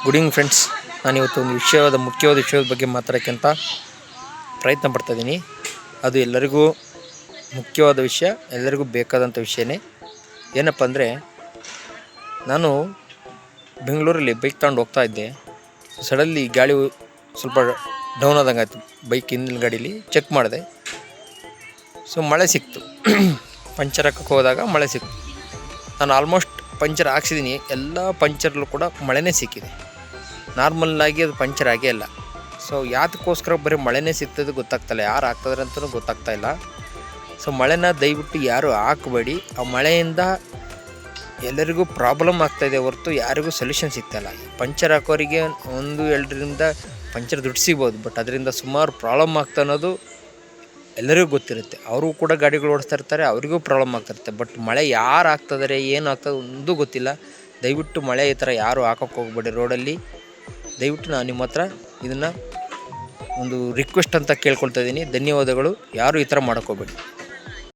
Good evening friends. ನಾನಿವತ್ತು ಒಂದು ಮುಖ್ಯವಾದ ವಿಷಯದ ಬಗ್ಗೆ ಮಾತಾಡೋಕ್ಕಿಂತ ಪ್ರಯತ್ನ ಪಡ್ತಾಯಿದ್ದೀನಿ. ಅದು ಎಲ್ಲರಿಗೂ ಮುಖ್ಯವಾದ ವಿಷಯ, ಎಲ್ಲರಿಗೂ ಬೇಕಾದಂಥ ವಿಷಯನೇ. ಏನಪ್ಪ ಅಂದರೆ, ನಾನು ಬೆಂಗಳೂರಲ್ಲಿ ಬೈಕ್ ತಗೊಂಡು ಹೋಗ್ತಾ ಇದ್ದೆ. ಸಡನ್ಲಿ ಗಾಳಿ ಸ್ವಲ್ಪ ಡೌನ್ ಆದಂಗೆ ಆಯಿತು. ಬೈಕ್ ಹಿಂದಿನ ಗಾಡೀಲಿ ಚೆಕ್ ಮಾಡಿದೆ. ಸೊ ಮಳೆ ಸಿಕ್ತು. ಪಂಚರ್ ಹಾಕಕ್ಕೆ ಹೋದಾಗ ಮಳೆ ಸಿಕ್ತು. ನಾನು ಆಲ್ಮೋಸ್ಟ್ ಪಂಚರ್ ಹಾಕ್ಸಿದ್ದೀನಿ. ಎಲ್ಲ ಪಂಚರ್ಲು ಕೂಡ ಮಳೆನೇ ಸಿಕ್ಕಿದೆ. ನಾರ್ಮಲ್ಲಾಗಿ ಅದು ಪಂಚರ್ ಆಗೇ ಇಲ್ಲ. ಸೊ ಯಾತಕ್ಕೋಸ್ಕರ ಬರೀ ಮಳೆನೇ ಸಿಗ್ತದೆ ಗೊತ್ತಾಗ್ತಾಯಿಲ್ಲ, ಯಾರು ಹಾಕ್ತಿದ್ರೆ ಅಂತಲೂ ಗೊತ್ತಾಗ್ತಾಯಿಲ್ಲ. ಸೊ ಮಳೆನ ದಯವಿಟ್ಟು ಯಾರು ಹಾಕಬೇಡಿ. ಆ ಮಳೆಯಿಂದ ಎಲ್ಲರಿಗೂ ಪ್ರಾಬ್ಲಮ್ ಆಗ್ತಾಯಿದೆ ಹೊರತು ಯಾರಿಗೂ ಸೊಲ್ಯೂಷನ್ ಸಿಗ್ತಾಯಿಲ್ಲ. ಪಂಚರ್ ಹಾಕೋರಿಗೆ 1-2ರಿಂದ ಪಂಚರ್ ದುಡ್ಡು ಸಿಗ್ಬೋದು, ಬಟ್ ಅದರಿಂದ ಸುಮಾರು ಪ್ರಾಬ್ಲಮ್ ಆಗ್ತಾ ಅನ್ನೋದು ಎಲ್ಲರಿಗೂ ಗೊತ್ತಿರುತ್ತೆ. ಅವರು ಕೂಡ ಗಾಡಿಗಳು ಓಡಿಸ್ತಾ ಇರ್ತಾರೆ, ಅವರಿಗೂ ಪ್ರಾಬ್ಲಮ್ ಆಗ್ತಿರುತ್ತೆ. ಬಟ್ ಮಳೆ ಯಾರು ಹಾಕ್ತಿದ್ದಾರೆ, ಏನು ಆಗ್ತದೆ ಒಂದು ಗೊತ್ತಿಲ್ಲ. ದಯವಿಟ್ಟು ಮಳೆ ಈ ಥರ ಯಾರು ಹಾಕೋಕ್ಕೆ ಹೋಗ್ಬೇಡಿ ರೋಡಲ್ಲಿ. ದಯವಿಟ್ಟು ನಾನು ನಿಮ್ಮ ಹತ್ರ ಇದನ್ನು ಒಂದು ರಿಕ್ವೆಸ್ಟ್ ಅಂತ ಕೇಳ್ಕೊಳ್ತಾ ಇದ್ದೀನಿ. ಧನ್ಯವಾದಗಳು. ಯಾರು ಈ ಥರ ಮಾಡೋಕ್ಕೋಗ್ಬೇಡಿ.